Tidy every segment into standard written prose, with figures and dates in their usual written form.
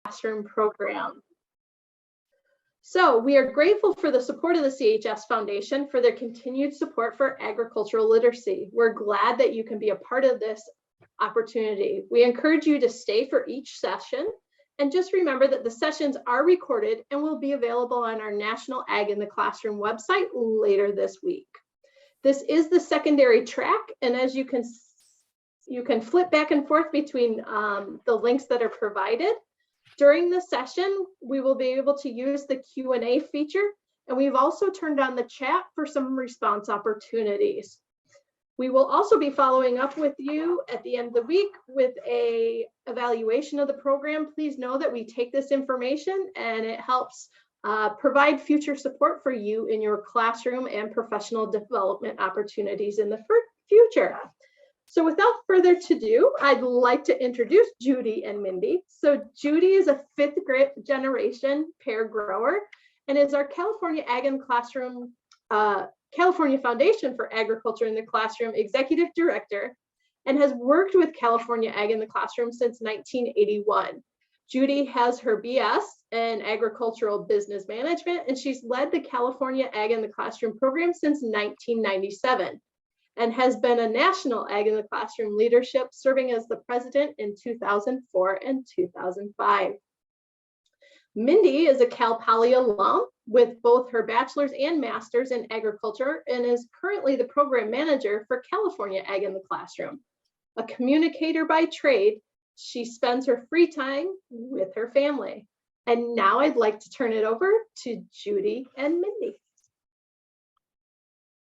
Classroom program. So we are grateful for the support of the CHS Foundation for their continued support for agricultural literacy. We're glad that you can be a part of this opportunity. We encourage you to stay for each session, and just remember that the sessions are recorded and will be available on our National Ag in the Classroom website later this week. This is the secondary track, and as you can flip back and forth between the links that are provided. During the session, we will be able to use the Q&A feature, and we've also turned on the chat for some response opportunities. We will also be following up with you at the end of the week with an evaluation of the program. Please know that we take this information and it helps provide future support for you in your classroom and professional development opportunities in the future. So without further ado, I'd like to introduce Judy and Mindy. So Judy is a 5th generation pear grower and is our California Ag in Classroom, California Foundation for Agriculture in the Classroom Executive Director, and has worked with California Ag in the Classroom since 1981. Judy has her BS in Agricultural Business Management, and she's led the California Ag in the Classroom program since 1997. And has been a national Ag in the Classroom leadership, serving as the president in 2004 and 2005. Mindy is a Cal Poly alum with both her bachelor's and master's in agriculture and is currently the program manager for California Ag in the Classroom. A communicator by trade, she spends her free time with her family. And now I'd like to turn it over to Judy and Mindy.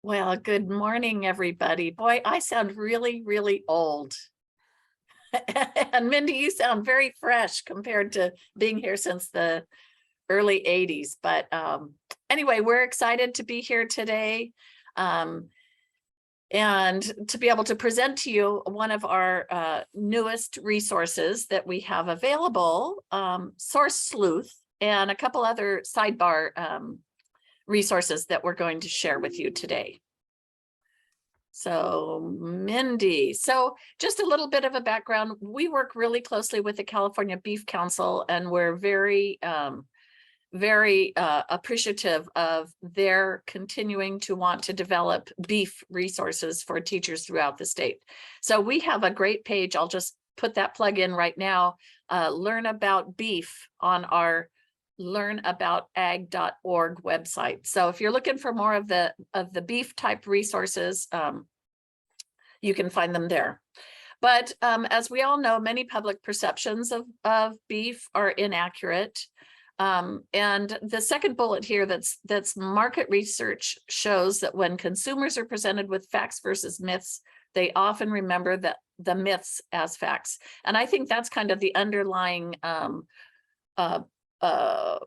Well, good morning, everybody. Boy, I sound really, really old. And Mindy, you sound very fresh compared to being here since the early 80s. But anyway, we're excited to be here today and to be able to present to you one of our newest resources that we have available, Source Sleuth, and a couple other sidebar resources that we're going to share with you today. So Mindy, so just a little bit of a background. We work really closely with the California Beef Council, and we're very appreciative of their continuing to want to develop beef resources for teachers throughout the state. So we have a great page. I'll just put that plug in right now. Learn about beef on our learnaboutag.org website. So if you're looking for more of the beef type resources, you can find them there. But as we all know, many public perceptions of beef are inaccurate. And the second bullet here, that's market research shows that when consumers are presented with facts versus myths, they often remember the myths as facts. And I think that's kind of the underlying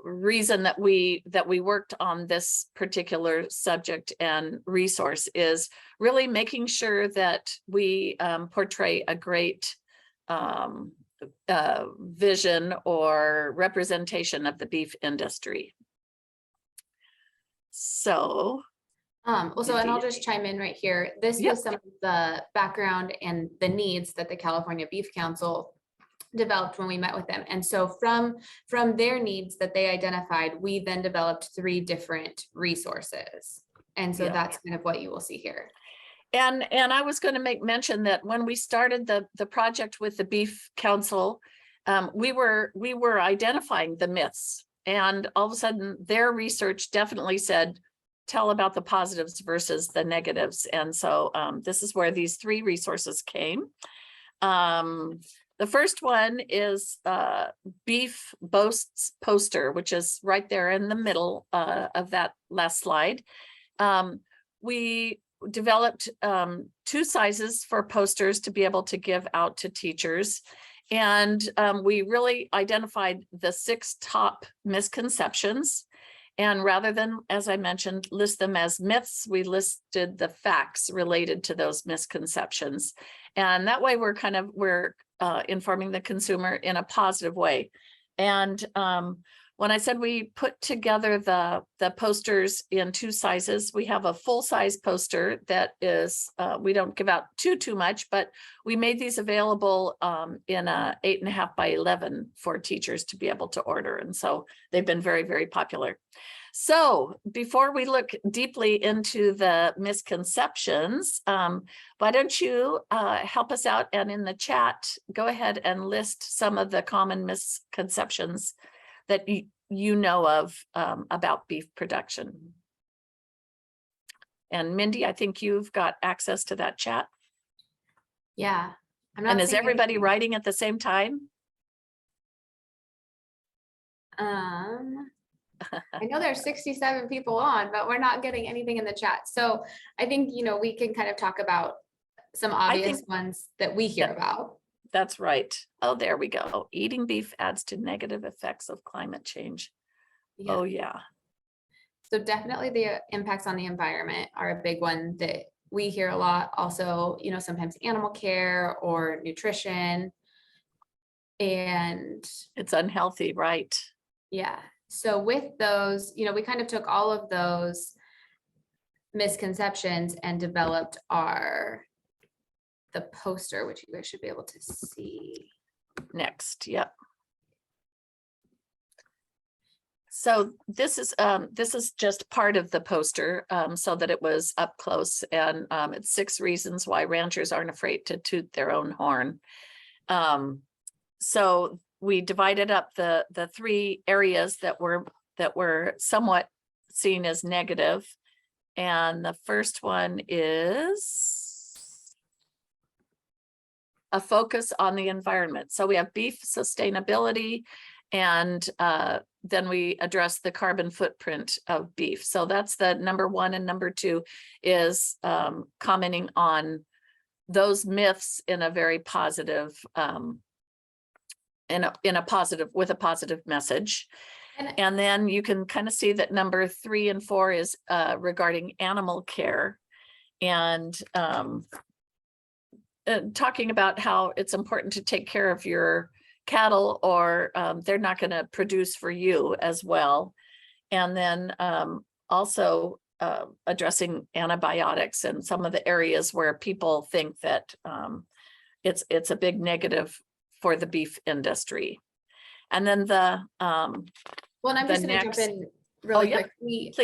reason that we worked on this particular subject and resource, is really making sure that we portray a great vision or representation of the beef industry. So also, and I'll just chime in right here. This was some of the background and the needs that the California Beef Council developed when we met with them. And so from their needs that they identified, we then developed 3 different resources. And so that's kind of what you will see here. And I was going to make mention that when we started the project with the Beef Council, we were identifying the myths, and all of a sudden their research definitely said, tell about the positives versus the negatives. And so this is where these 3 resources came. The first one is Beef Boasts poster, which is right there in the middle of that last slide. We developed 2 sizes for posters to be able to give out to teachers. And we really identified the 6 top misconceptions. And rather than, as I mentioned, list them as myths, we listed the facts related to those misconceptions. And that way we're informing the consumer in a positive way. And when I said we put together the posters in 2 sizes, we have a full size poster that is, we don't give out too much, but we made these available in a 8.5 by 11 for teachers to be able to order. And so they've been very, very popular. So before we look deeply into the misconceptions, why don't you help us out, and in the chat, go ahead and list some of the common misconceptions that you know of about beef production. And Mindy, I think you've got access to that chat. Yeah. And is everybody writing at the same time? I know there's 67 people on, but we're not getting anything in the chat. So I think, we can kind of talk about some obvious ones that we hear about. That's right. Oh, there we go. Eating beef adds to negative effects of climate change. Yeah. Oh, yeah. So definitely the impacts on the environment are a big one that we hear a lot. Also, sometimes animal care or nutrition. And it's unhealthy, right? Yeah. So with those, we kind of took all of those misconceptions and developed the poster, which you guys should be able to see next. Yep. So this is just part of the poster, so that it was up close, and it's 6 reasons why ranchers aren't afraid to toot their own horn. So we divided up the 3 areas that were somewhat seen as negative, and the first one is a focus on the environment. So we have beef sustainability, and then we address the carbon footprint of beef. So that's the number 1, and number 2 is commenting on those myths in a very positive, with a positive message. And then you can kind of see that number 3 and 4 is regarding animal care, and talking about how it's important to take care of your cattle, or they're not going to produce for you as well. And then also addressing antibiotics and some of the areas where people think that it's a big negative for the beef industry. And then well, and I'm just going to jump in really quick. Please.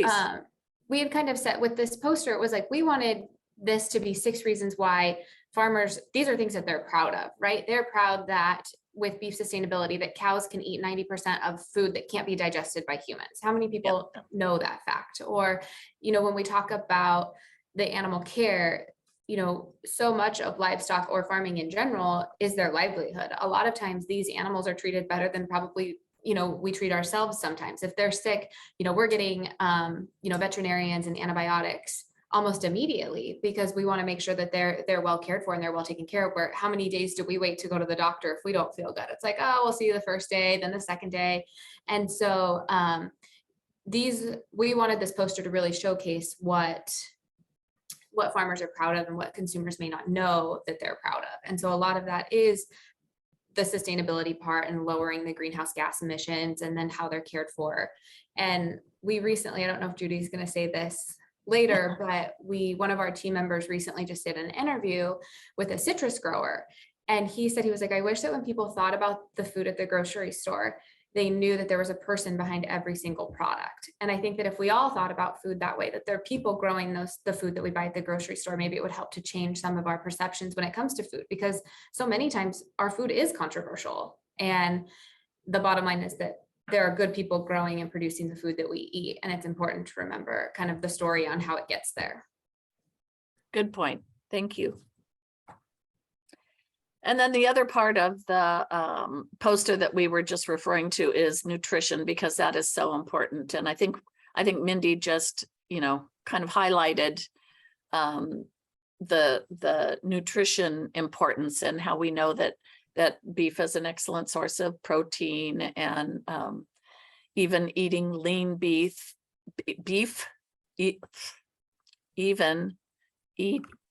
We had kind of set with this poster, it was like, we wanted this to be 6 reasons why farmers, these are things that they're proud of, right? They're proud that with beef sustainability, that cows can eat 90% of food that can't be digested by humans. How many people know that fact? Or, when we talk about the animal care, so much of livestock or farming in general is their livelihood. A lot of times these animals are treated better than probably, we treat ourselves sometimes. If they're sick, we're getting, veterinarians and antibiotics almost immediately, because we want to make sure that they're well cared for and they're well taken care of. Where how many days do we wait to go to the doctor if we don't feel good? It's like, oh, we'll see you the first day, then the second day. And so we wanted this poster to really showcase what farmers are proud of and what consumers may not know that they're proud of. And so a lot of that is the sustainability part and lowering the greenhouse gas emissions, and then how they're cared for. And we recently, I don't know if Judy's going to say this later, but one of our team members recently just did an interview with a citrus grower. And he said, he was like, I wish that when people thought about the food at the grocery store, they knew that there was a person behind every single product. And I think that if we all thought about food that way, that there are people growing the food that we buy at the grocery store, maybe it would help to change some of our perceptions when it comes to food, because so many times our food is controversial. And the bottom line is that there are good people growing and producing the food that we eat. And it's important to remember kind of the story on how it gets there. Good point. Thank you. And then the other part of the poster that we were just referring to is nutrition, because that is so important. And I think Mindy just, kind of highlighted the nutrition importance, and how we know that beef is an excellent source of protein, and even eating lean beef,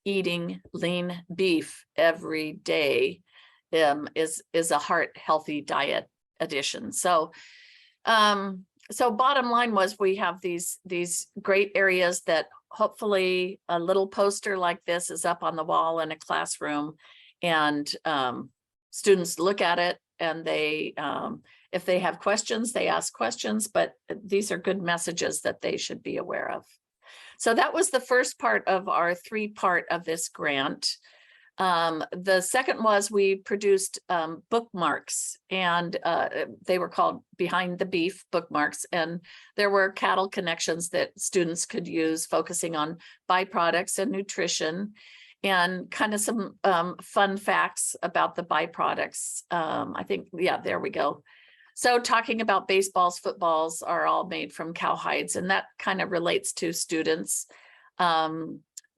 eating lean beef every day is a heart healthy diet addition. So So bottom line was we have these great areas that hopefully a little poster like this is up on the wall in a classroom, and students look at it, and they if they have questions, they ask questions, but these are good messages that they should be aware of. So that was the first part of our 3-part of this grant. The second was we produced bookmarks, and they were called Behind the Beef bookmarks, and there were cattle connections that students could use, focusing on byproducts and nutrition, and kind of some fun facts about the byproducts. I think, yeah, there we go. So talking about baseballs, footballs are all made from cow hides, and that kind of relates to students.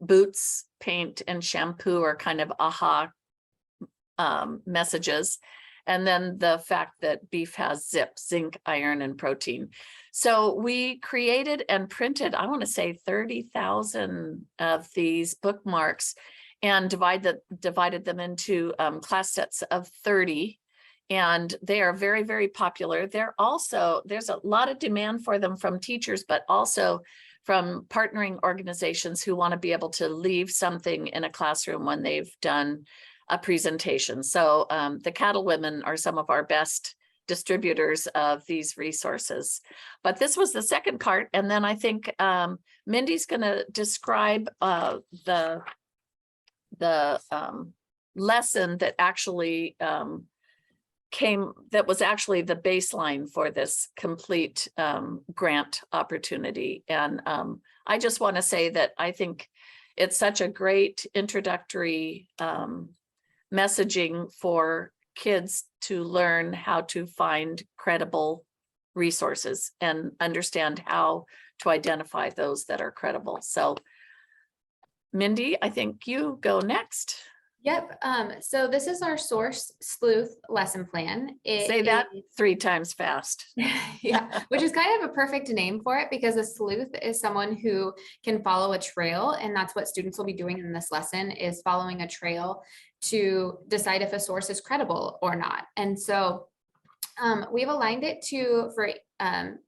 Boots, paint, and shampoo are kind of aha messages. And then the fact that beef has zip, zinc, iron, and protein. So we created and printed, I want to say 30,000 of these bookmarks, and divided them into class sets of 30. And they are very, very popular. There's a lot of demand for them from teachers, but also from partnering organizations who want to be able to leave something in a classroom when they've done a presentation. So the Cattle Women are some of our best distributors of these resources. But this was the second part. And then I think Mindy's going to describe the lesson that actually that was actually the baseline for this complete grant opportunity. And I just want to say that I think it's such a great introductory messaging for kids to learn how to find credible resources and understand how to identify those that are credible. So Mindy, I think you go next. Yep. So this is our source Sleuth lesson plan. Say that 3 times fast. Yeah, which is kind of a perfect name for it, because a sleuth is someone who can follow a trail, and that's what students will be doing in this lesson, is following a trail to decide if a source is credible or not. And so we've aligned it for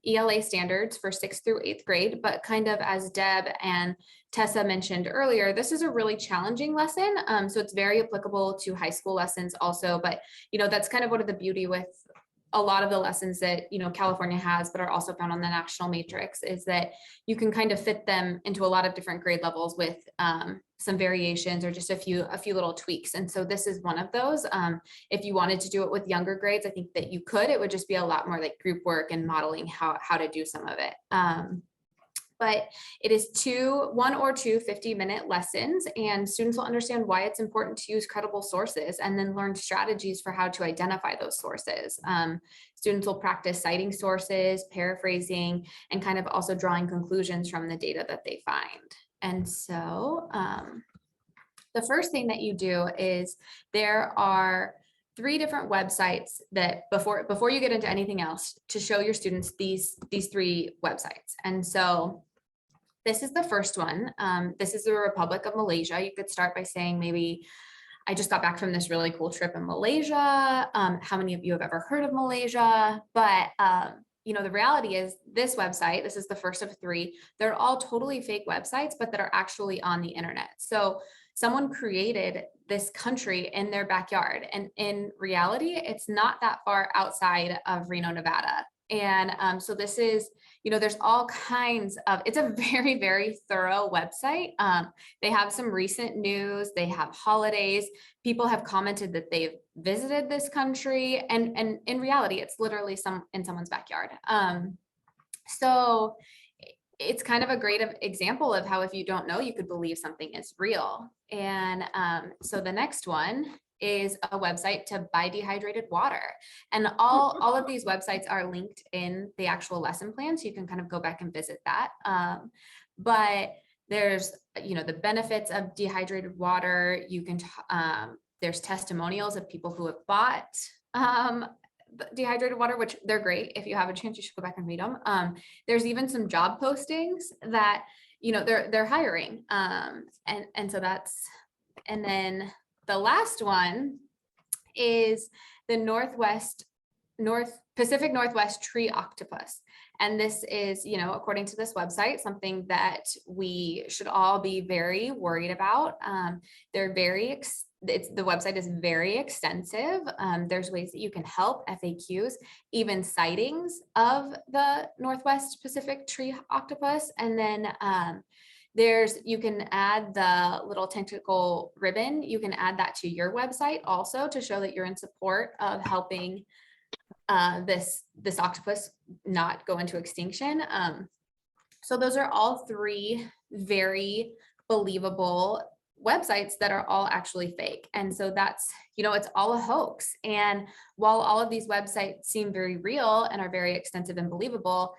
ELA standards for 6th through 8th grade, but kind of as Deb and Tessa mentioned earlier, this is a really challenging lesson. So it's very applicable to high school lessons also, but that's kind of one of the beauty with a lot of the lessons that, California has, but are also found on the national matrix, is that you can kind of fit them into a lot of different grade levels with some variations or just a few little tweaks. And so this is one of those. If you wanted to do it with younger grades, I think that you could. It would just be a lot more like group work and modeling how to do some of it. But it is 1 or 2 50-minute lessons, and students will understand why it's important to use credible sources, and then learn strategies for how to identify those sources. Students will practice citing sources, paraphrasing, and kind of also drawing conclusions from the data that they find. And so the first thing that you do is there are 3 different websites that before you get into anything else, to show your students these 3 websites. And so this is the first one. This is the Republic of Malaysia. You could start by saying, maybe, I just got back from this really cool trip in Malaysia. How many of you have ever heard of Malaysia? But the reality is, this website, this is the first of 3. They're all totally fake websites, but that are actually on the internet. So someone created this country in their backyard. And in reality, it's not that far outside of Reno, Nevada. And so this is, there's all kinds of, it's a very, very thorough website. They have some recent news, they have holidays. People have commented that they've visited this country, and in reality, it's literally in someone's backyard. So it's kind of a great example of how, if you don't know, you could believe something is real. And so the next one is a website to buy dehydrated water. And all of these websites are linked in the actual lesson plan, so you can kind of go back and visit that. But there's, the benefits of dehydrated water. You can, there's testimonials of people who have bought dehydrated water, which they're great. If you have a chance, you should go back and read them. There's even some job postings that, they're hiring. And so and then the last one is the Northwest Pacific Northwest tree octopus. And this is, according to this website, something that we should all be very worried about. The website is very extensive. There's ways that you can help, FAQs, even sightings of the Northwest Pacific tree octopus. And then you can add the little tentacle ribbon. You can add that to your website also to show that you're in support of helping this octopus not go into extinction. So those are all three very believable websites that are all actually fake. And so that's, it's all a hoax. And while all of these websites seem very real and are very extensive and believable,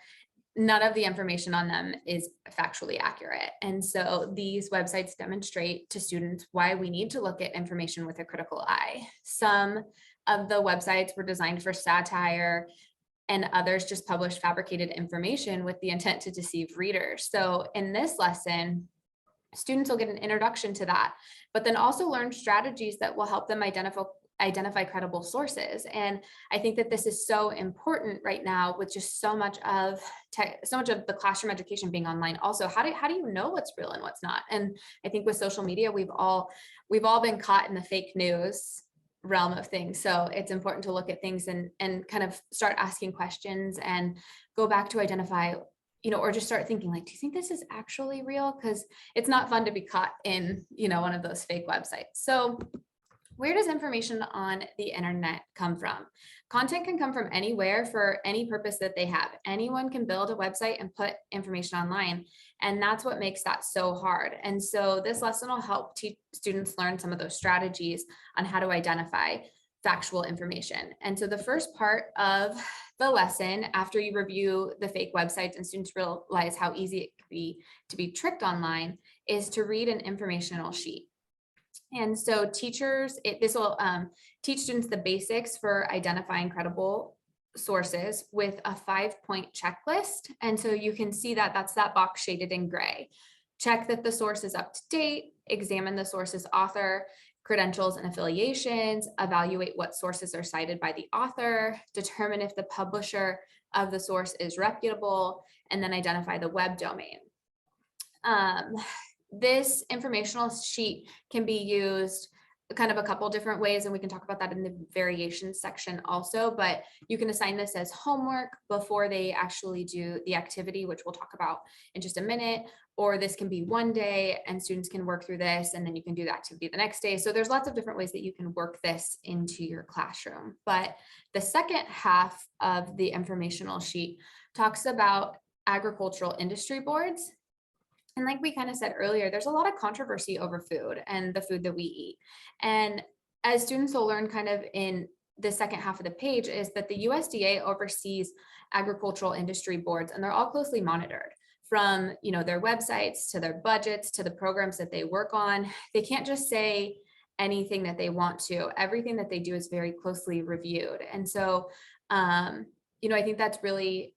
none of the information on them is factually accurate. And so these websites demonstrate to students why we need to look at information with a critical eye. Some of the websites were designed for satire, and others just published fabricated information with the intent to deceive readers. So in this lesson, students will get an introduction to that, but then also learn strategies that will help them identify credible sources. And I think that this is so important right now with just so much of the classroom education being online. Also, how do you know what's real and what's not? And I think with social media, we've all been caught in the fake news realm of things. So it's important to look at things and kind of start asking questions and go back to identify, or just start thinking like, do you think this is actually real? Because it's not fun to be caught in, one of those fake websites. So where does information on the internet come from? Content can come from anywhere for any purpose that they have. Anyone can build a website and put information online. And that's what makes that so hard. And so this lesson will help students learn some of those strategies on how to identify factual information. And so the first part of the lesson, after you review the fake websites and students realize how easy it can be to be tricked online, is to read an informational sheet. And so this will teach students the basics for identifying credible sources with a 5-point checklist. And so you can see that that's that box shaded in gray. Check that the source is up to date, examine the source's author, credentials and affiliations, evaluate what sources are cited by the author, determine if the publisher of the source is reputable, and then identify the web domain. This informational sheet can be used kind of a couple different ways, and we can talk about that in the variations section also, but you can assign this as homework before they actually do the activity, which we'll talk about in just a minute, or this can be one day and students can work through this and then you can do the activity the next day. So there's lots of different ways that you can work this into your classroom. But the second half of the informational sheet talks about agricultural industry boards. And like we kind of said earlier, there's a lot of controversy over food and the food that we eat. And as students will learn kind of in the second half of the page is that the USDA oversees agricultural industry boards, and they're all closely monitored from, their websites to their budgets to the programs that they work on. They can't just say anything that they want to. Everything that they do is very closely reviewed. And so, I think that's really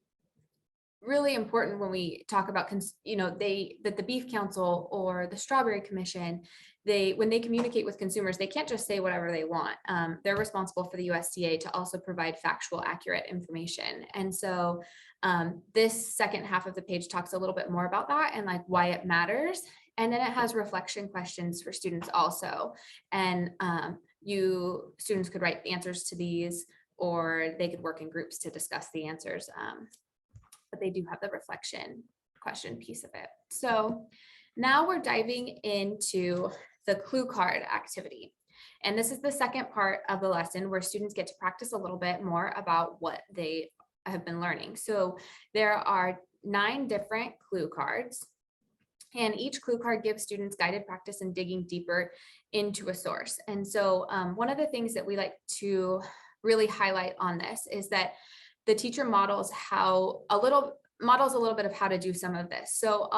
important when we talk about, that the Beef Council or the Strawberry Commission, when they communicate with consumers, they can't just say whatever they want. They're responsible for the USDA to also provide factual, accurate information. And so this second half of the page talks a little bit more about that and like why it matters. And then it has reflection questions for students also. And students could write answers to these, or they could work in groups to discuss the answers. But they do have the reflection question piece of it. So now we're diving into the clue card activity. And this is the second part of the lesson where students get to practice a little bit more about what they have been learning. So there are 9 different clue cards, and each clue card gives students guided practice in digging deeper into a source. And so one of the things that we like to really highlight on this is that the teacher models a little bit of how to do some of this. So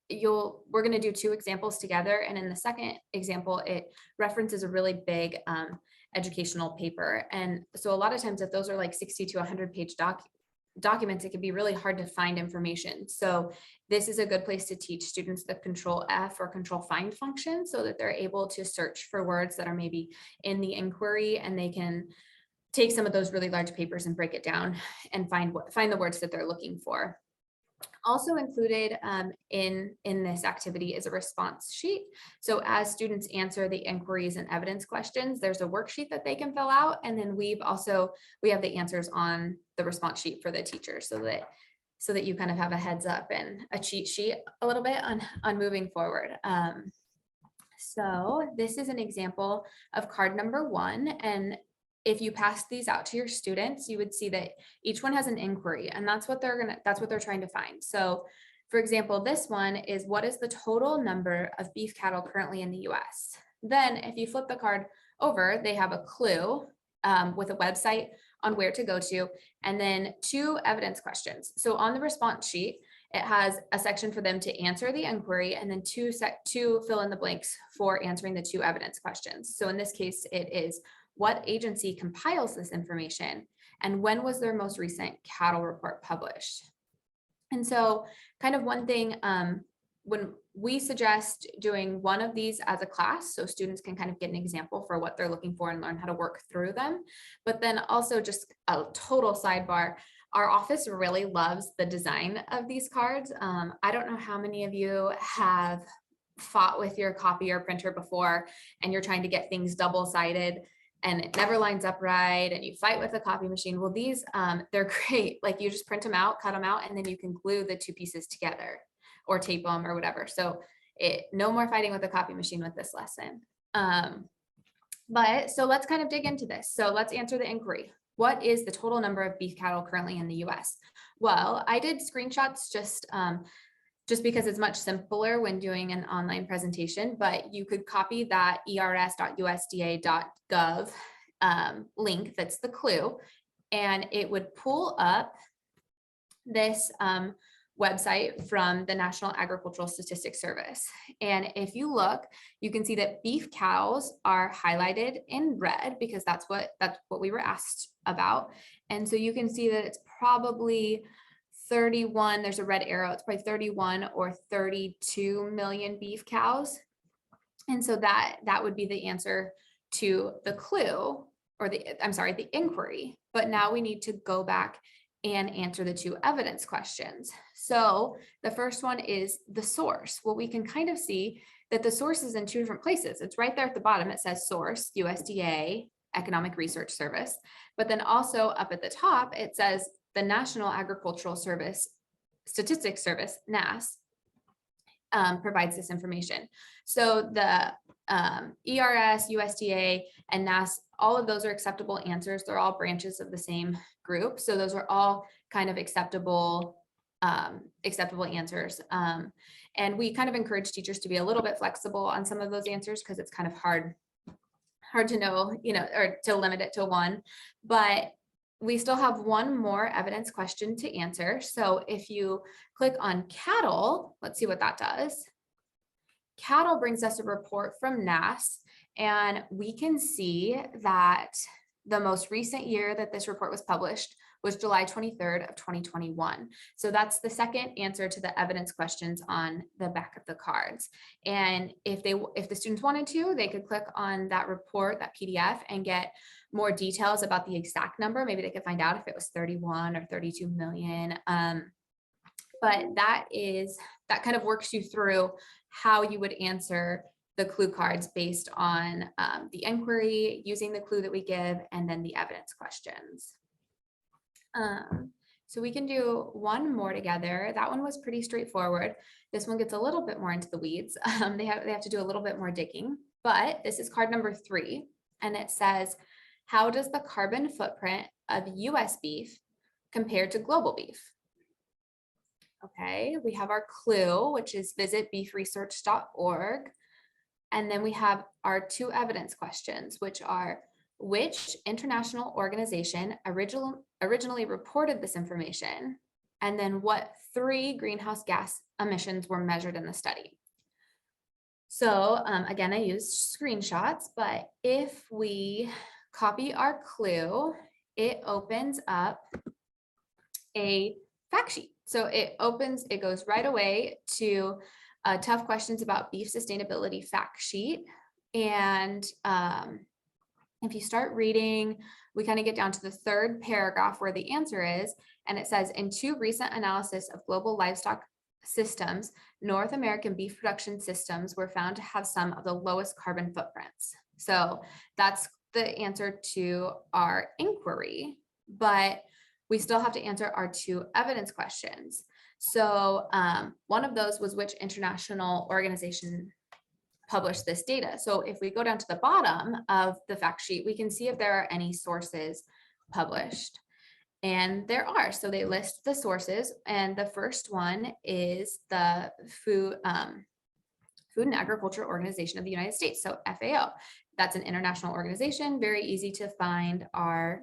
we're going to do 2 examples together. And in the second example, it references a really big educational paper. And so a lot of times if those are like 60 to 100 page documents, it can be really hard to find information. So this is a good place to teach students the Control F or Control Find function so that they're able to search for words that are maybe in the inquiry, and they can take some of those really large papers and break it down and find the words that they're looking for. Also included in this activity is a response sheet. So as students answer the inquiries and evidence questions, there's a worksheet that they can fill out. And then we have the answers on the response sheet for the teachers so that you kind of have a heads up and a cheat sheet a little bit on moving forward. So this is an example of card number 1. And if you pass these out to your students, you would see that each one has an inquiry, and that's what they're trying to find. So for example, this one is, what is the total number of beef cattle currently in the US? Then if you flip the card over, they have a clue with a website on where to go to, and then 2 evidence questions. So on the response sheet, it has a section for them to answer the inquiry, and then 2 fill in the blanks for answering the 2 evidence questions. So in this case, it is, what agency compiles this information, and when was their most recent cattle report published? And so kind of one thing, when we suggest doing one of these as a class, so students can kind of get an example for what they're looking for and learn how to work through them. But then also, just a total sidebar, our office really loves the design of these cards. I don't know how many of you have fought with your copy or printer before, and you're trying to get things double-sided and it never lines up right, and you fight with a copy machine. Well, these, they're great. Like, you just print them out, cut them out, and then you can glue the 2 pieces together or tape them or whatever. So no more fighting with a copy machine with this lesson. So let's kind of dig into this. So let's answer the inquiry. What is the total number of beef cattle currently in the US? Well, I did screenshots just because it's much simpler when doing an online presentation, but you could copy that ers.usda.gov link, that's the clue, and it would pull up this website from the National Agricultural Statistics Service. And if you look, you can see that beef cows are highlighted in red because that's what we were asked about. And so you can see that it's probably 31, there's a red arrow, it's probably 31 or 32 million beef cows. And so that would be the answer to the clue, or the inquiry. But now we need to go back and answer the 2 evidence questions. So the first one is the source. Well, we can kind of see that the source is in 2 different places. It's right there at the bottom. It says source, USDA, Economic Research Service. But then also up at the top, it says the National Agricultural Statistics Service, NASS, provides this information. So the ERS, USDA, and NASS, all of those are acceptable answers. They're all branches of the same group. So those are all kind of acceptable answers. And we kind of encourage teachers to be a little bit flexible on some of those answers because it's kind of hard to know, or to limit it to 1. But we still have 1 more evidence question to answer. So if you click on cattle, let's see what that does. Cattle brings us a report from NASS, and we can see that the most recent year that this report was published was July 23rd of 2021. So that's the second answer to the evidence questions on the back of the cards. And if the students wanted to, they could click on that report, that PDF, and get more details about the exact number. Maybe they could find out if it was 31 or 32 million. But that kind of works you through how you would answer the clue cards based on the inquiry, using the clue that we give, and then the evidence questions. So we can do 1 more together. That one was pretty straightforward. This one gets a little bit more into the weeds. They have to do a little bit more digging, but this is card number 3, and it says, how does the carbon footprint of US beef compare to global beef? Okay, we have our clue, which is visit beefresearch.org. And then we have our 2 evidence questions, which are, which international organization originally reported this information? And then what 3 greenhouse gas emissions were measured in the study? So again, I used screenshots, but if we copy our clue, it opens up a fact sheet. So it goes right away to tough questions about beef sustainability fact sheet. And If you start reading, we kind of get down to the third paragraph where the answer is, and it says, in 2 recent analysis of global livestock systems, North American beef production systems were found to have some of the lowest carbon footprints. So that's the answer to our inquiry, but we still have to answer our 2 evidence questions. So one of those was, which international organization published this data? So if we go down to the bottom of the fact sheet, we can see if there are any sources published. And there are. So they list the sources, and the first one is the Food and Agriculture Organization of the United States, so FAO. That's an international organization. Very easy to find our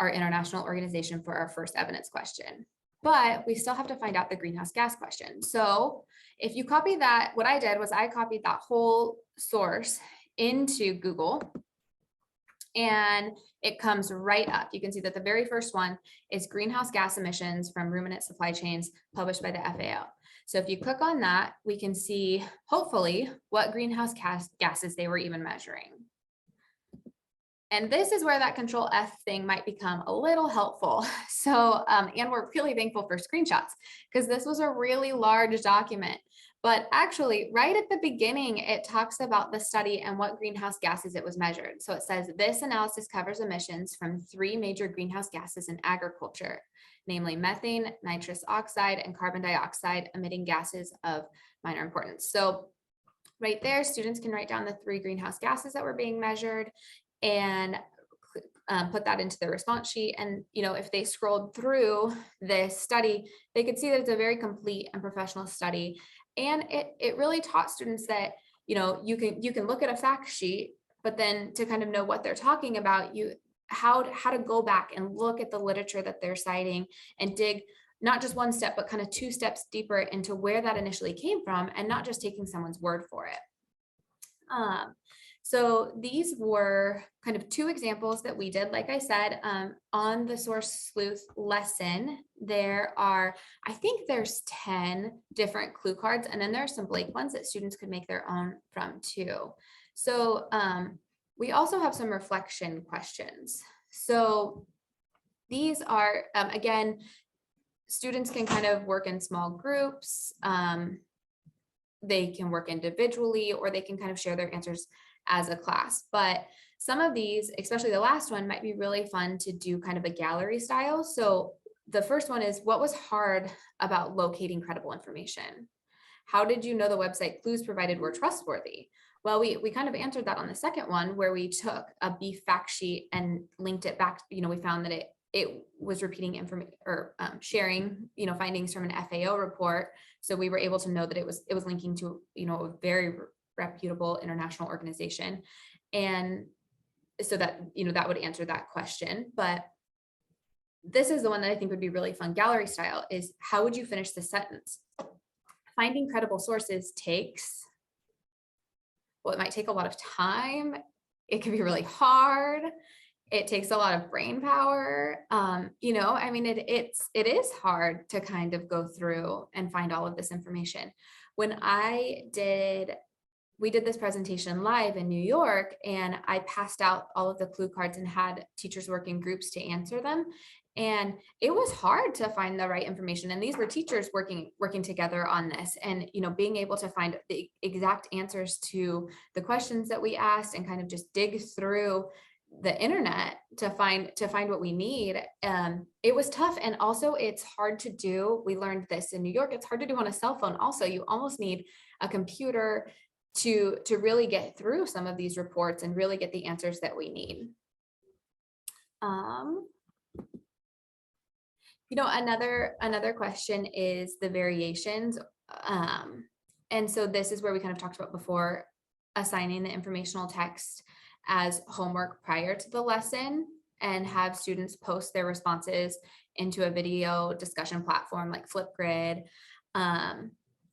international organization for our first evidence question. But we still have to find out the greenhouse gas question. So if you copy that, what I did was I copied that whole source into Google, and it comes right up. You can see that the very first one is greenhouse gas emissions from ruminant supply chains, published by the FAO. So if you click on that, we can see, hopefully, what greenhouse gases they were even measuring. And this is where that Control F thing might become a little helpful. So, and we're really thankful for screenshots, because this was a really large document. But actually, right at the beginning, it talks about the study and what greenhouse gases it was measured. So it says, this analysis covers emissions from 3 major greenhouse gases in agriculture, namely methane, nitrous oxide, and carbon dioxide, emitting gases of minor importance. So right there, students can write down the 3 greenhouse gases that were being measured and put that into the response sheet. And, you know, if they scrolled through this study, they could see that it's a very complete and professional study. And it really taught students that, you know, you can look at a fact sheet, but then to kind of know what they're talking about, how to go back and look at the literature that they're citing and dig not just 1 step, but kind of 2 steps deeper into where that initially came from, and not just taking someone's word for it. So these were kind of 2 examples that we did. Like I said, on the Source Sleuth lesson, there are, I think there's 10 different clue cards, and then there are some blank ones that students could make their own from too. So we also have some reflection questions. So these are, again, students can kind of work in small groups. They can work individually, or they can kind of share their answers as a class. But some of these, especially the last one, might be really fun to do kind of a gallery style. So the first one is, what was hard about locating credible information? How did you know the website clues provided were trustworthy? Well, we kind of answered that on the second one, where we took a beef fact sheet and linked it back. You know, we found that it was repeating information, or sharing, you know, findings from an FAO report. So we were able to know that it was linking to, you know, a very reputable international organization. And so that, you know, that would answer that question. But this is the one that I think would be really fun, gallery style, is how would you finish the sentence? Finding credible sources takes, well, it might take a lot of time. It can be really hard. It takes a lot of brain power. You know, I mean, it is hard to kind of go through and find all of this information. When we did this presentation live in New York, and I passed out all of the clue cards and had teachers work in groups to answer them. And it was hard to find the right information. And these were teachers working together on this, and, you know, being able to find the exact answers to the questions that we asked, and kind of just dig through the internet to find what we need. It was tough. And also, it's hard to do. We learned this in New York. It's hard to do on a cell phone. Also, you almost need a computer to really get through some of these reports and really get the answers that we need. You know, another question is the variations. And so this is where we kind of talked about before, assigning the informational text as homework prior to the lesson, and have students post their responses into a video discussion platform like Flipgrid.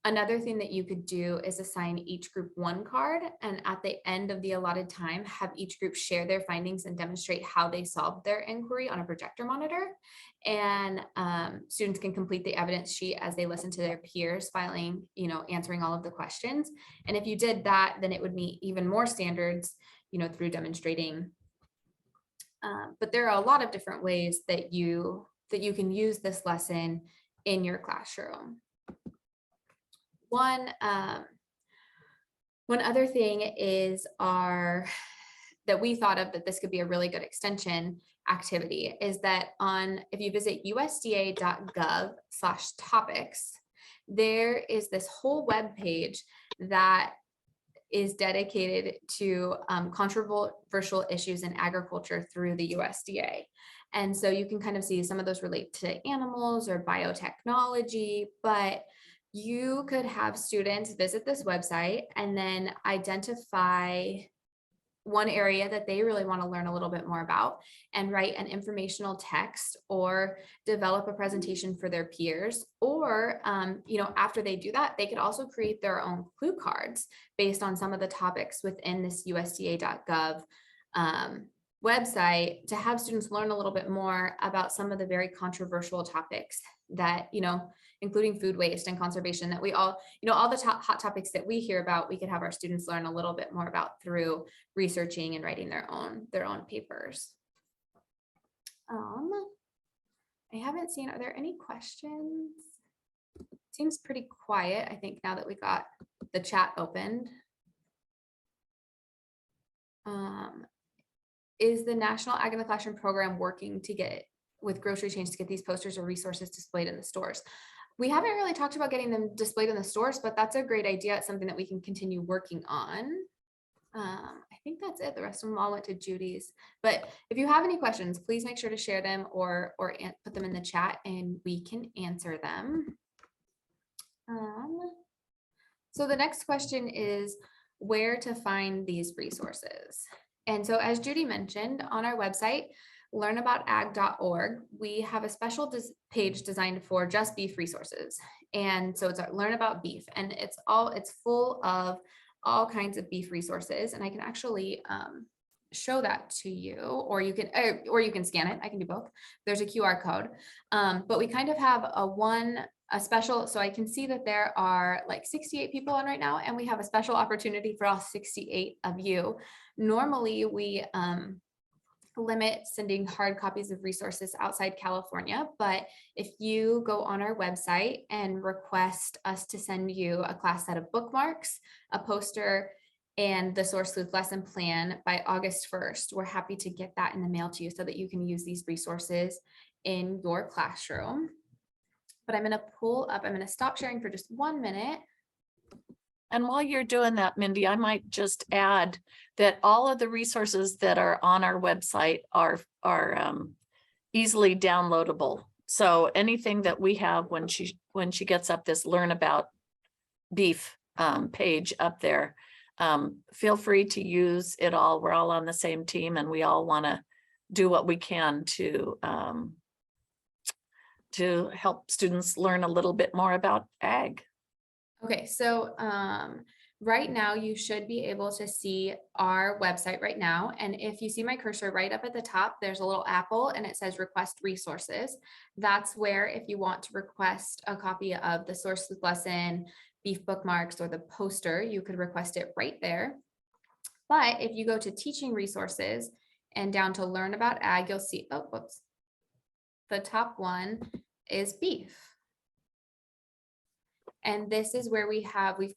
Another thing that you could do is assign each group 1 card, and at the end of the allotted time, have each group share their findings and demonstrate how they solved their inquiry on a projector monitor. And students can complete the evidence sheet as they listen to their peers filing, you know, answering all of the questions. And if you did that, then it would meet even more standards, you know, through demonstrating But there are a lot of different ways that you can use this lesson in your classroom. One other thing is that we thought of that this could be a really good extension activity is that if you visit usda.gov/topics, there is this whole web page that is dedicated to controversial issues in agriculture through the USDA. And so you can kind of see some of those relate to animals or biotechnology, but you could have students visit this website and then identify one area that they really want to learn a little bit more about and write an informational text or develop a presentation for their peers. Or, after they do that, they could also create their own clue cards based on some of the topics within this USDA.gov website to have students learn a little bit more about some of the very controversial topics that, including food waste and conservation, that we all, all the hot topics that we hear about, we could have our students learn a little bit more about through researching and writing their own papers. I haven't seen, are there any questions? Seems pretty quiet, I think, now that we got the chat opened. Is the National Ag in the Classroom program working with grocery chains to get these posters or resources displayed in the stores? We haven't really talked about getting them displayed in the stores, but that's a great idea. It's something that we can continue working on. I think that's it. The rest of them all went to Judy's. But if you have any questions, please make sure to share them or put them in the chat and we can answer them. So the next question is where to find these resources. And so as Judy mentioned, on our website, learnaboutag.org, we have a special page designed for just beef resources. And so it's our Learn About Beef, and it's full of all kinds of beef resources. And I can actually show that to you, or you can scan it. I can do both. There's a QR code, but we kind of have a special, so I can see that there are like 68 people on right now, and we have a special opportunity for all 68 of you. Normally we limit sending hard copies of resources outside California, but if you go on our website and request us to send you a class set of bookmarks, a poster, and the Source Sleuth lesson plan by August 1st, we're happy to get that in the mail to you so that you can use these resources in your classroom. But I'm going to stop sharing for just 1 minute. And while you're doing that, Mindy, I might just add that all of the resources that are on our website are easily downloadable. So anything that we have when she gets up this Learn About Beef page up there, feel free to use it all. We're all on the same team and we all want to do what we can to help students learn a little bit more about ag. Okay, so right now you should be able to see our website right now. And if you see my cursor right up at the top, there's a little apple and it says request resources. That's where if you want to request a copy of the Source Sleuth lesson, beef bookmarks, or the poster, you could request it right there. But if you go to teaching resources and down to Learn About Ag, you'll see, oh, whoops. The top one is beef. And this is where we've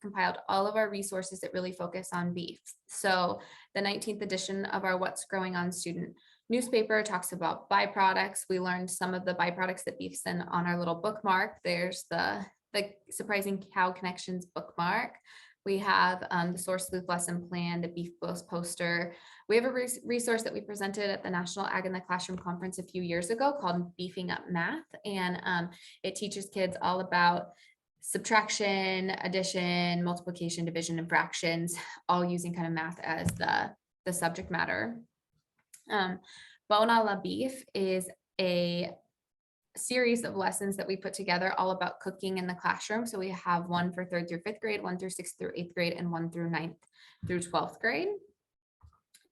compiled all of our resources that really focus on beef. So the 19th edition of our What's Growing On student newspaper talks about byproducts. We learned some of the byproducts that beef's in on our little bookmark. There's the Surprising Cow Connections bookmark. We have the Source Sleuth lesson plan, the beef poster. We have a resource that we presented at the National Ag in the Classroom conference a few years ago called Beefing Up Math. And it teaches kids all about subtraction, addition, multiplication, division, and fractions, all using kind of math as the subject matter. Bon a la Beef is a series of lessons that we put together all about cooking in the classroom. So we have one for 3rd through 5th grade, 1 through 6th through 8th grade, and 1 through 9th through 12th grade.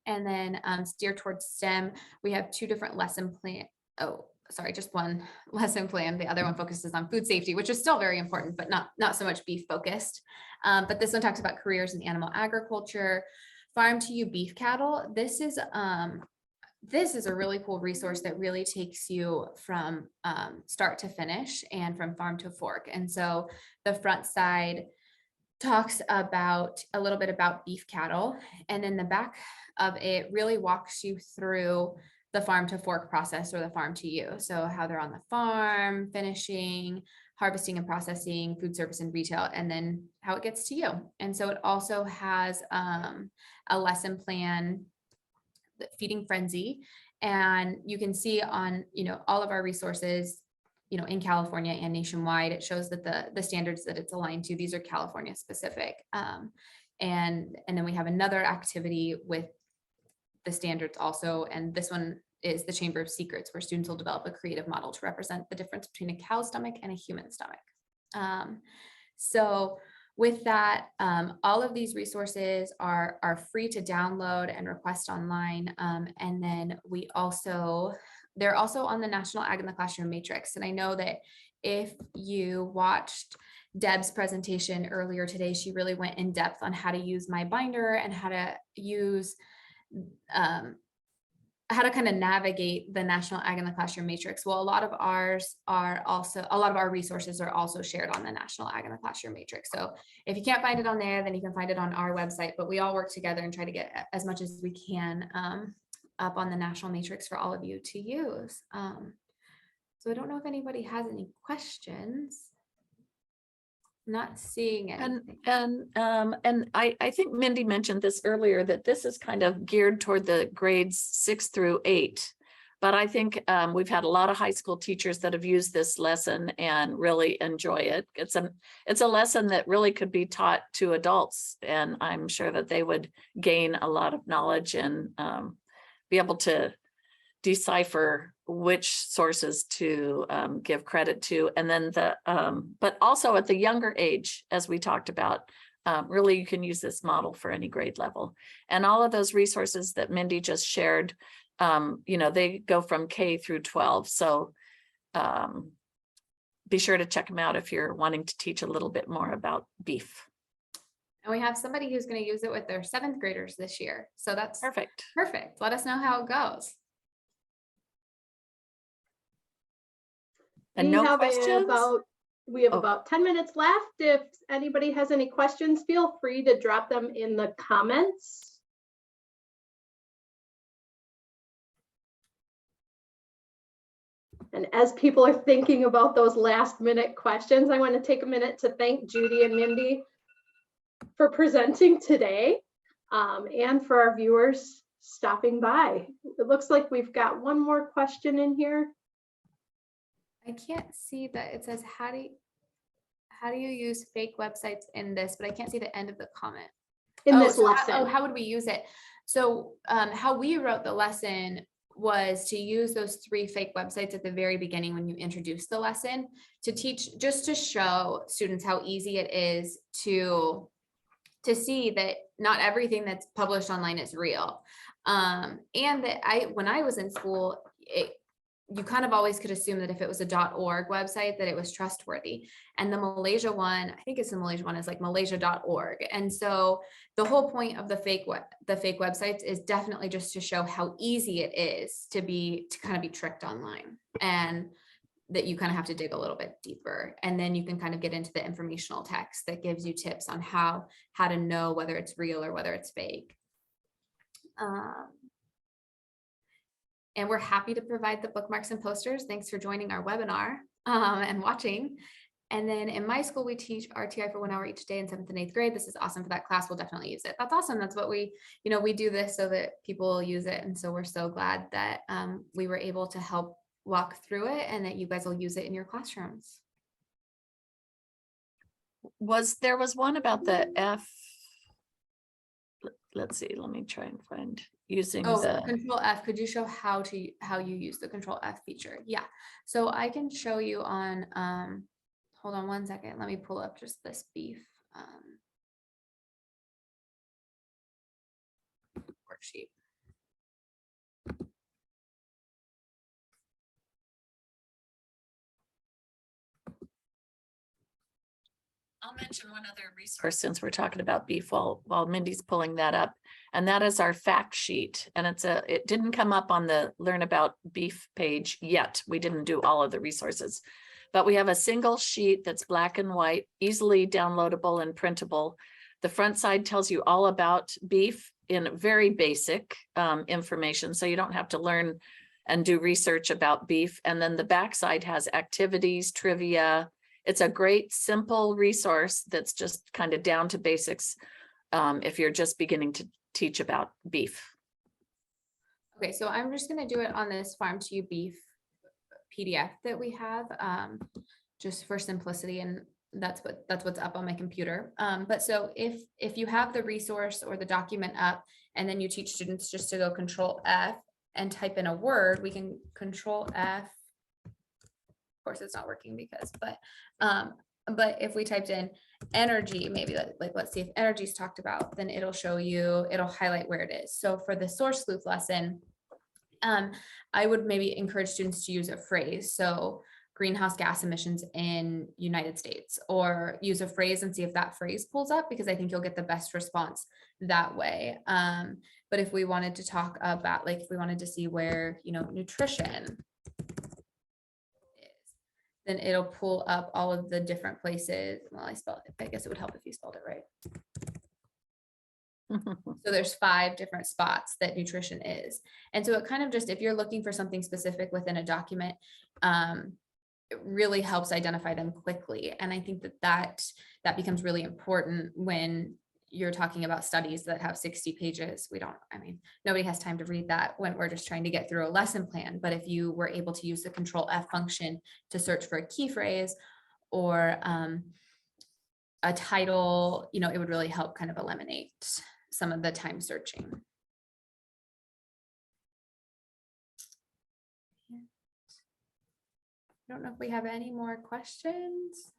And then Steer Towards STEM, we have 2 different lesson plan. Oh, sorry, just one lesson plan. The other one focuses on food safety, which is still very important, but not so much beef focused. But this one talks about careers in animal agriculture, farm to you beef cattle. This is this is a really cool resource that really takes you from start to finish and from farm to fork. And so the front side talks about a little bit about beef cattle, and then the back of it really walks you through the farm to fork process, or the farm to you. So how they're on the farm, finishing, harvesting and processing, food service and retail, and then how it gets to you. And so it also has a lesson plan, feeding frenzy, and you can see on, all of our resources, in California and nationwide, it shows that the standards that it's aligned to, these are California specific. And then we have another activity with the standards also, and this one is the Chamber of Secrets, where students will develop a creative model to represent the difference between a cow's stomach and a human stomach. So with that, all of these resources are free to download and request online. And then they're also on the National Ag in the Classroom Matrix. And I know that if you watched Deb's presentation earlier today, she really went in depth on how to use my binder and how to use, how to kind of navigate the National Ag in the Classroom Matrix. Well, a lot of our resources are also shared on the National Ag in the Classroom Matrix. So if you can't find it on there, then you can find it on our website, but we all work together and try to get as much as we can up on the National Matrix for all of you to use. So I don't know if anybody has any questions. Not seeing anything. And I think Mindy mentioned this earlier, that this is kind of geared toward the grades 6 through 8. But I think we've had a lot of high school teachers that have used this lesson and really enjoy it. It's a lesson that really could be taught to adults, and I'm sure that they would gain a lot of knowledge and be able to decipher which sources to give credit to. And then but also at the younger age, as we talked about, really you can use this model for any grade level. And all of those resources that Mindy just shared, they go from K through 12. So be sure to check them out if you're wanting to teach a little bit more about beef. And we have somebody who's going to use it with their 7th graders this year. So that's perfect. Perfect. Let us know how it goes. And no questions? We have about 10 minutes left. If anybody has any questions, feel free to drop them in the comments. And as people are thinking about those last minute questions, I want to take a minute to thank Judy and Mindy for presenting today, and for our viewers stopping by. It looks like we've got one more question in here. I can't see that it says, how do you use fake websites in this, but I can't see the end of the comment. In this lesson. How would we use it? So how we wrote the lesson was to use those 3 fake websites at the very beginning when you introduce the lesson, to teach, just to show students how easy it is to see that not everything that's published online is real. And that when I was in school, you kind of always could assume that if it was a .org website, that it was trustworthy. And the Malaysia one, I think it's the Malaysia one, is like malaysia.org. And so the whole point of the fake websites is definitely just to show how easy it is to kind of be tricked online, and that you kind of have to dig a little bit deeper. And then you can kind of get into the informational text that gives you tips on how to know whether it's real or whether it's fake. And we're happy to provide the bookmarks and posters. Thanks for joining our webinar and watching. And then in my school, we teach RTI for 1 hour each day in 7th and 8th grade. This is awesome for that class. We'll definitely use it. That's awesome. That's what we do this so that people use it. And so we're so glad that we were able to help walk through it, and that you guys will use it in your classrooms. There was one about the F. Let's see, let me try and find using the Control F. Could you show how you use the Control F feature? Yeah, so I can show you on hold on one second, let me pull up just this beef worksheet. I'll mention one other resource since we're talking about beef while Mindy's pulling that up. And that is our fact sheet. And it didn't come up on the Learn About Beef page yet. We didn't do all of the resources, but we have a single sheet that's black and white, easily downloadable and printable. The front side tells you all about beef in very basic information, so you don't have to learn and do research about beef. And then the back side has activities, trivia. It's a great, simple resource that's just kind of down to basics if you're just beginning to teach about beef. Okay, so I'm just gonna do it on this Farm to You Beef PDF that we have, just for simplicity, and that's what's up on my computer. But so if you have the resource or the document up, and then you teach students just to go Control F and type in a word, we can Control F. Of course, it's not working but if we typed in energy, maybe like let's see if energy is talked about, then it'll show you, it'll highlight where it is. So for the source sleuth lesson, I would maybe encourage students to use a phrase. So greenhouse gas emissions in United States, or use a phrase and see if that phrase pulls up, because I think you'll get the best response that way. But if we wanted to talk about, like, if we wanted to see where, nutrition, then it'll pull up all of the different places. Well, I guess it would help if you spelled it right. So there's 5 different spots that nutrition is. And so it kind of just, if you're looking for something specific within a document, it really helps identify them quickly. And I think that becomes really important when you're talking about studies that have 60 pages. Nobody has time to read that when we're just trying to get through a lesson plan. But if you were able to use the Control F function to search for a key phrase or a title, it would really help kind of eliminate some of the time searching. I don't know if we have any more questions.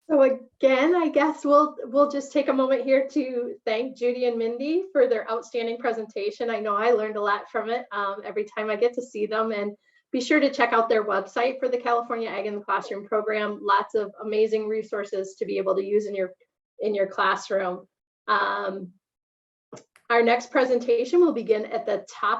So again, I guess we'll just take a moment here to thank Judy and Mindy for their outstanding presentation. I know I learned a lot from it every time I get to see them, and be sure to check out their website for the California Ag in the Classroom program. Lots of amazing resources to be able to use in your classroom. Our next presentation will begin at the top of